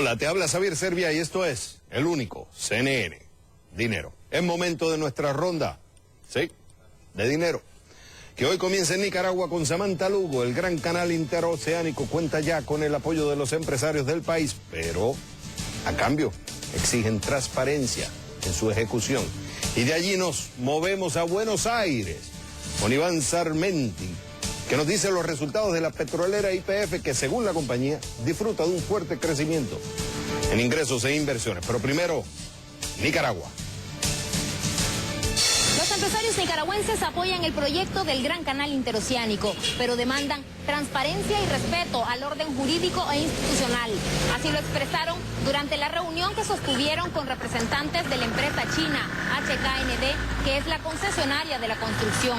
Hola, te habla Xavier Servia y esto es El Único, CNN. Dinero. Es momento de nuestra ronda, ¿sí? De dinero. Que hoy comienza en Nicaragua con Samantha Lugo. El gran canal interoceánico cuenta ya con el apoyo de los empresarios del país, pero a cambio exigen transparencia en su ejecución. Y de allí nos movemos a Buenos Aires con Iván Sarmenti, que nos dice los resultados de la petrolera YPF, que según la compañía disfruta de un fuerte crecimiento en ingresos e inversiones. Pero primero, Nicaragua. Los empresarios nicaragüenses apoyan el proyecto del Gran Canal Interoceánico, pero demandan transparencia y respeto al orden jurídico e institucional. Así lo expresaron durante la reunión que sostuvieron con representantes de la empresa china HKND, que es la concesionaria de la construcción.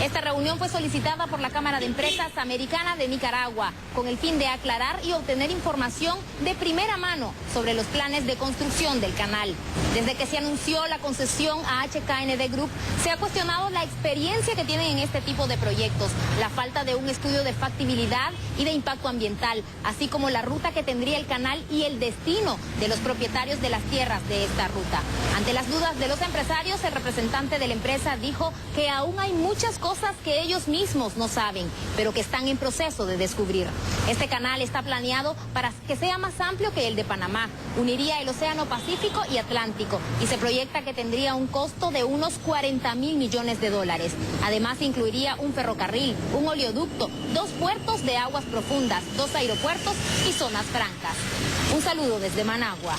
Esta reunión fue solicitada por la Cámara de Empresas Americana de Nicaragua, con el fin de aclarar y obtener información de primera mano sobre los planes de construcción del canal. Desde que se anunció la concesión a HKND Group, se ha cuestionado la experiencia que tienen en este tipo de proyectos, la falta de un estudio de factibilidad y de impacto ambiental, así como la ruta que tendría el canal y el destino de los propietarios de las tierras de esta ruta. Ante las dudas de los empresarios, el representante de la empresa dijo que aún hay muchas cosas que ellos mismos no saben, pero que están en proceso de descubrir. Este canal está planeado para que sea más amplio que el de Panamá, uniría el Océano Pacífico y Atlántico, y se proyecta que tendría un costo de unos 40.000 millones de dólares. Además, incluiría un ferrocarril, un oleoducto, 2 puertos de aguas profundas, 2 aeropuertos y zonas francas. Un saludo desde Managua.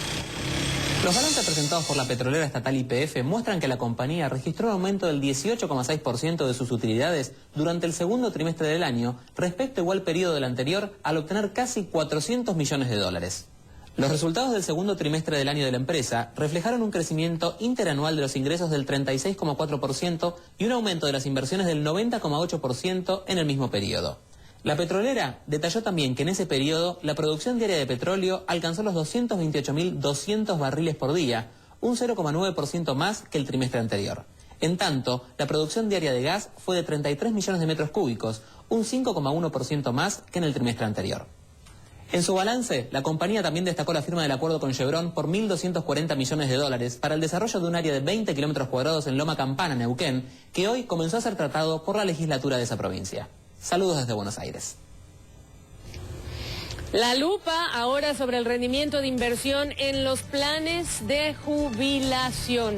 Los balances presentados por la petrolera estatal YPF muestran que la compañía registró un aumento del 18,6% de sus utilidades durante el segundo trimestre del año respecto a igual periodo del anterior, al obtener casi 400 millones de dólares. Los resultados del segundo trimestre del año de la empresa reflejaron un crecimiento interanual de los ingresos del 36,4% y un aumento de las inversiones del 90,8% en el mismo periodo. La petrolera detalló también que en ese periodo la producción diaria de petróleo alcanzó los 228.200 barriles por día, un 0,9% más que el trimestre anterior. En tanto, la producción diaria de gas fue de 33 millones de metros cúbicos, un 5,1% más que en el trimestre anterior. En su balance, la compañía también destacó la firma del acuerdo con Chevron por 1.240 millones de dólares para el desarrollo de un área de 20 kilómetros cuadrados en Loma Campana, Neuquén, que hoy comenzó a ser tratado por la legislatura de esa provincia. Saludos desde Buenos Aires. La lupa ahora sobre el rendimiento de inversión en los planes de jubilación.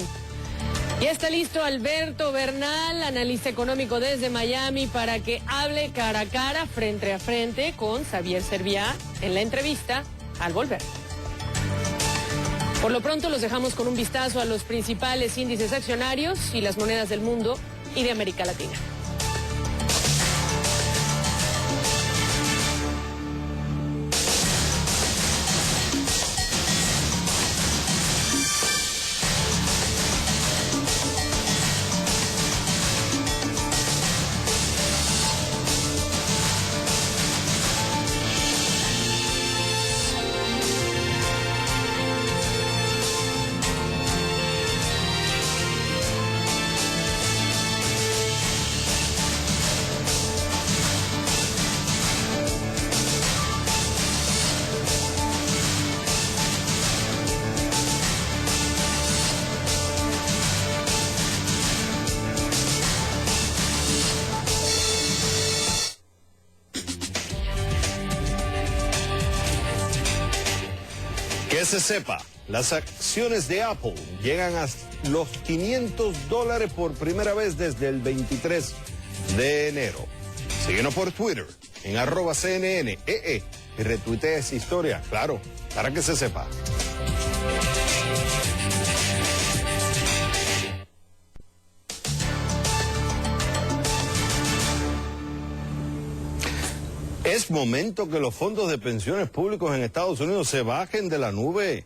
Ya está listo Alberto Bernal, analista económico desde Miami, para que hable cara a cara, frente a frente, con Xavier Servia en la entrevista al volver. Por lo pronto los dejamos con un vistazo a los principales índices accionarios y las monedas del mundo y de América Latina. Que se sepa, las acciones de Apple llegan a los $500 por primera vez desde el 23 de enero. Síguenos por Twitter en @CNN y retuitea esa historia, claro, para que se sepa. Es momento que los fondos de pensiones públicos en Estados Unidos se bajen de la nube.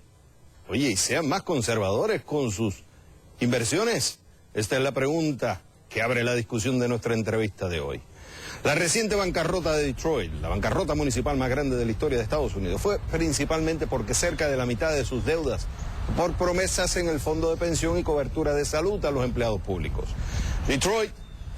Oye, y sean más conservadores con sus inversiones. Esta es la pregunta que abre la discusión de nuestra entrevista de hoy. La reciente bancarrota de Detroit, la bancarrota municipal más grande de la historia de Estados Unidos, fue principalmente porque cerca de la mitad de sus deudas por promesas en el fondo de pensión y cobertura de salud a los empleados públicos. Detroit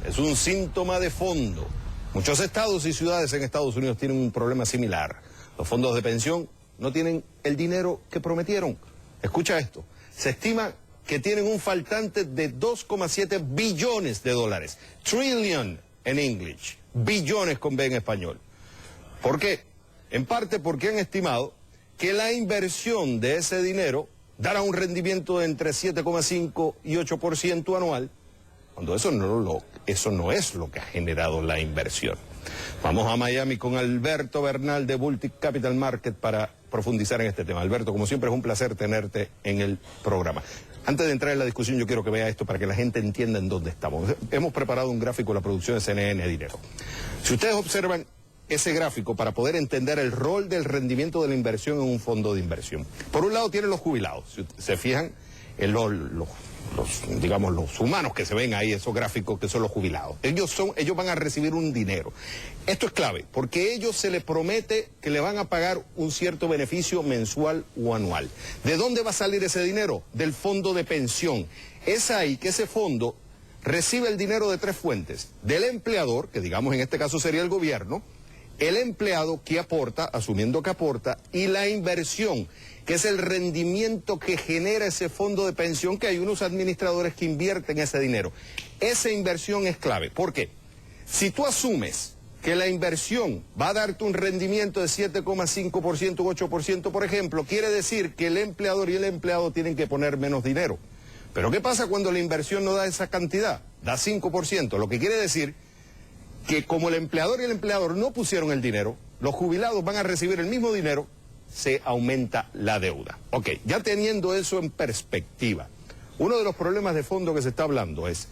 es un síntoma de fondo. Muchos estados y ciudades en Estados Unidos tienen un problema similar. Los fondos de pensión no tienen el dinero que prometieron. Escucha esto, se estima que tienen un faltante de 2,7 billones de dólares. Trillion en inglés, billones con B en español. ¿Por qué? En parte porque han estimado que la inversión de ese dinero dará un rendimiento de entre 7,5 y 8% anual, cuando eso no es lo que ha generado la inversión. Vamos a Miami con Alberto Bernal de Baltic Capital Market para profundizar en este tema. Alberto, como siempre es un placer tenerte en el programa. Antes de entrar en la discusión, yo quiero que vea esto para que la gente entienda en dónde estamos. Hemos preparado un gráfico de la producción de CNN Dinero. Si ustedes observan ese gráfico para poder entender el rol del rendimiento de la inversión en un fondo de inversión. Por un lado tienen los jubilados, si se fijan en los humanos que se ven ahí, esos gráficos que son los jubilados. Ellos van a recibir un dinero. Esto es clave, porque a ellos se les promete que le van a pagar un cierto beneficio mensual o anual. ¿De dónde va a salir ese dinero? Del fondo de pensión. Es ahí que ese fondo recibe el dinero de tres fuentes. Del empleador, que digamos en este caso sería el gobierno, el empleado que aporta, asumiendo que aporta, y la inversión, que es el rendimiento que genera ese fondo de pensión, que hay unos administradores que invierten ese dinero. Esa inversión es clave. ¿Por qué? Si tú asumes que la inversión va a darte un rendimiento de 7,5% u 8%, por ejemplo, quiere decir que el empleador y el empleado tienen que poner menos dinero. Pero ¿qué pasa cuando la inversión no da esa cantidad? Da 5%, lo que quiere decir que como el empleador y el empleador no pusieron el dinero, los jubilados van a recibir el mismo dinero, se aumenta la deuda. Ok, ya teniendo eso en perspectiva, uno de los problemas de fondo que se está hablando es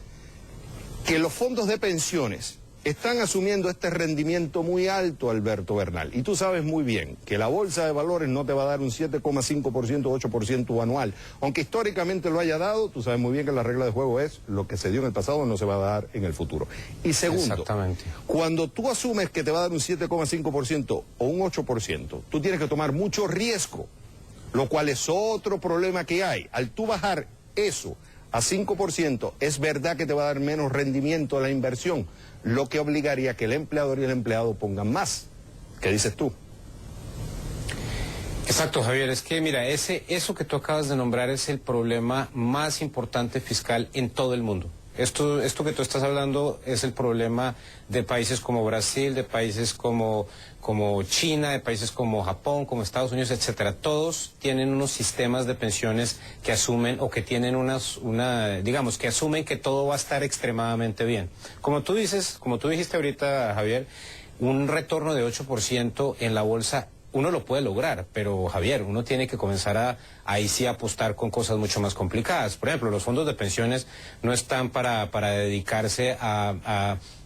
que los fondos de pensiones están asumiendo este rendimiento muy alto, Alberto Bernal. Y tú sabes muy bien que la bolsa de valores no te va a dar un 7,5% o 8% anual. Aunque históricamente lo haya dado, tú sabes muy bien que la regla de juego es lo que se dio en el pasado no se va a dar en el futuro. Y segundo, cuando tú asumes que te va a dar un 7,5% o un 8%, tú tienes que tomar mucho riesgo, lo cual es otro problema que hay. Al tú bajar eso a 5%, es verdad que te va a dar menos rendimiento a la inversión, lo que obligaría a que el empleador y el empleado pongan más. ¿Qué dices tú? Exacto, Javier, es que mira, eso que tú acabas de nombrar es el problema más importante fiscal en todo el mundo. Esto que tú estás hablando es el problema de países como Brasil, de países como China, de países como Japón, como Estados Unidos, etcétera. Todos tienen unos sistemas de pensiones que asumen o que tienen digamos, que asumen que todo va a estar extremadamente bien. Como tú dijiste ahorita, Javier, un retorno de 8% en la bolsa uno lo puede lograr, pero Javier, uno tiene que comenzar ahí sí apostar con cosas mucho más complicadas. Por ejemplo, los fondos de pensiones no están para dedicarse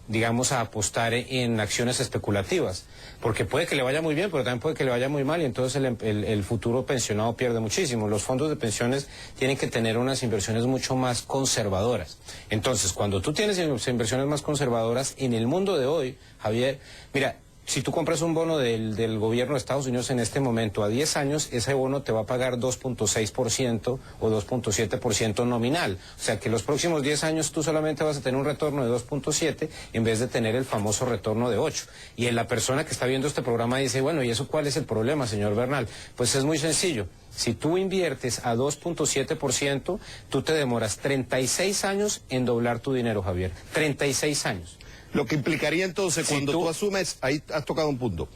digamos, a apostar en acciones especulativas, porque puede que le vaya muy bien, pero también puede que le vaya muy mal, y entonces el futuro pensionado pierde muchísimo. Los fondos de pensiones tienen que tener unas inversiones mucho más conservadoras. Entonces, cuando tú tienes inversiones más conservadoras, en el mundo de hoy, Javier, mira, si tú compras un bono del gobierno de Estados Unidos en este momento a 10 años, ese bono te va a pagar 2.6% o 2.7% nominal. O sea que los próximos 10 años tú solamente vas a tener un retorno de 2.7 en vez de tener el famoso retorno de 8. Y la persona que está viendo este programa dice, bueno, ¿y eso cuál es el problema, señor Bernal? Pues es muy sencillo. Si tú inviertes a 2.7%, tú te demoras 36 años en doblar tu dinero, Javier. 36 años. Lo que implicaría entonces, cuando tú asumes, ahí has tocado un punto,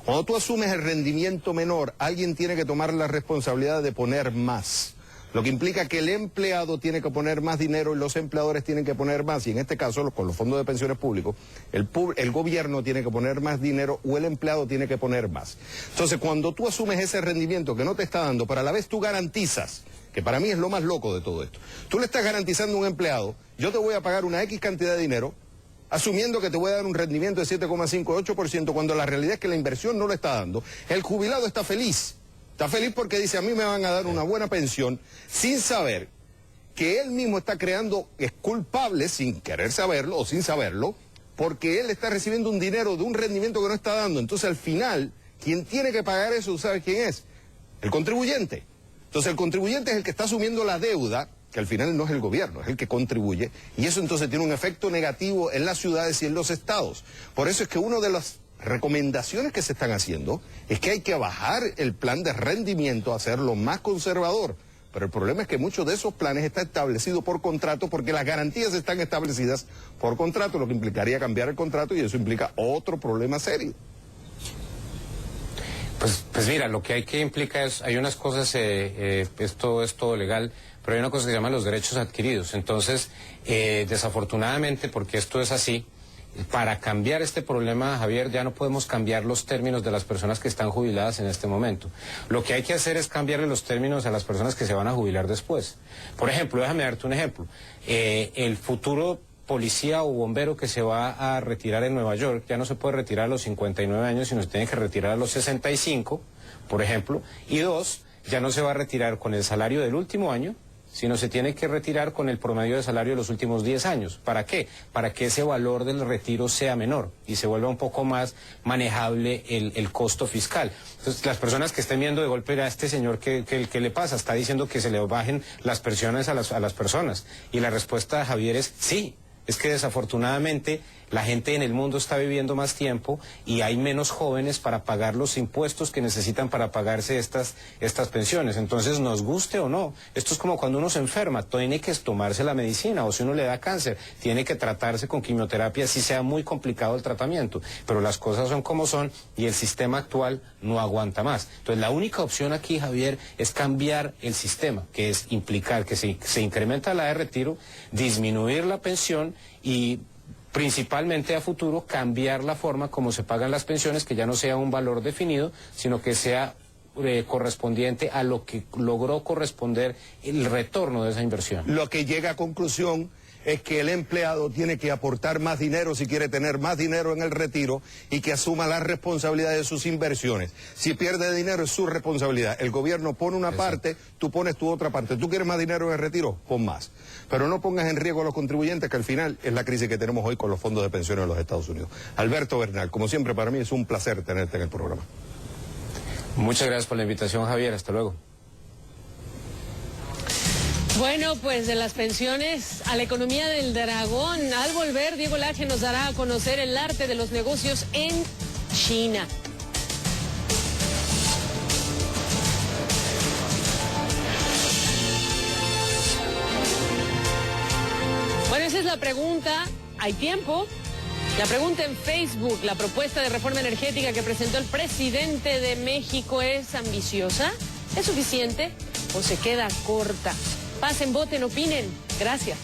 cuando tú asumes el rendimiento menor, alguien tiene que tomar la responsabilidad de poner más. Lo que implica que el empleado tiene que poner más dinero y los empleadores tienen que poner más. Y en este caso, con los fondos de pensiones públicos, el gobierno tiene que poner más dinero o el empleado tiene que poner más. Entonces, cuando tú asumes ese rendimiento que no te está dando, pero a la vez tú garantizas, que para mí es lo más loco de todo esto, tú le estás garantizando a un empleado, yo te voy a pagar una X cantidad de dinero, asumiendo que te voy a dar un rendimiento de 7,5 o 8%, cuando la realidad es que la inversión no lo está dando. El jubilado está feliz porque dice, a mí me van a dar una buena pensión, sin saber que él mismo está creando, es culpable sin querer saberlo o sin saberlo, porque él está recibiendo un dinero de un rendimiento que no está dando. Entonces al final, quien tiene que pagar eso, ¿sabes quién es? El contribuyente. Entonces el contribuyente es el que está asumiendo la deuda, que al final no es el gobierno, es el que contribuye, y eso entonces tiene un efecto negativo en las ciudades y en los estados. Por eso es que uno de los recomendaciones que se están haciendo es que hay que bajar el plan de rendimiento, hacerlo más conservador. Pero el problema es que muchos de esos planes están establecidos por contrato porque las garantías están establecidas por contrato, lo que implicaría cambiar el contrato y eso implica otro problema serio. Pues mira, lo que hay que implica es, hay unas cosas, esto es todo legal, pero hay una cosa que se llama los derechos adquiridos. Entonces, desafortunadamente, porque esto es así, para cambiar este problema, Javier, ya no podemos cambiar los términos de las personas que están jubiladas en este momento. Lo que hay que hacer es cambiarle los términos a las personas que se van a jubilar después. Por ejemplo, déjame darte un ejemplo. El futuro policía o bombero que se va a retirar en Nueva York ya no se puede retirar a los 59 años, sino se tiene que retirar a los 65, por ejemplo. Y dos, ya no se va a retirar con el salario del último año, sino se tiene que retirar con el promedio de salario de los últimos 10 años. ¿Para qué? Para que ese valor del retiro sea menor y se vuelva un poco más manejable el costo fiscal. Entonces, las personas que estén viendo de golpe a este señor, ¿qué le pasa? Está diciendo que se le bajen las pensiones a las personas. Y la respuesta de Javier es sí. Es que desafortunadamente la gente en el mundo está viviendo más tiempo y hay menos jóvenes para pagar los impuestos que necesitan para pagarse estas pensiones. Entonces, nos guste o no, esto es como cuando uno se enferma, tiene que tomarse la medicina, o si uno le da cáncer, tiene que tratarse con quimioterapia, así sea muy complicado el tratamiento. Pero las cosas son como son y el sistema actual no aguanta más. Entonces, la única opción aquí, Javier, es cambiar el sistema, que es implicar que se incrementa la de retiro, disminuir la pensión y principalmente a futuro cambiar la forma como se pagan las pensiones, que ya no sea un valor definido, sino que sea correspondiente a lo que logró corresponder el retorno de esa inversión. Lo que llega a conclusión es que el empleado tiene que aportar más dinero si quiere tener más dinero en el retiro y que asuma la responsabilidad de sus inversiones. Si pierde dinero es su responsabilidad. El gobierno pone una parte, tú pones tu otra parte. ¿Tú quieres más dinero en el retiro? Pon más. Pero no pongas en riesgo a los contribuyentes, que al final es la crisis que tenemos hoy con los fondos de pensiones de los Estados Unidos. Alberto Bernal, como siempre para mí es un placer tenerte en el programa. Muchas gracias por la invitación, Javier. Hasta luego. Bueno, pues de las pensiones a la economía del dragón. Al volver, Diego Laje nos dará a conocer el arte de los negocios en China. Bueno, esa es la pregunta. ¿Hay tiempo? La pregunta en Facebook, la propuesta de reforma energética que presentó el presidente de México, ¿es ambiciosa? ¿Es suficiente o se queda corta? Pasen, voten, opinen. Gracias.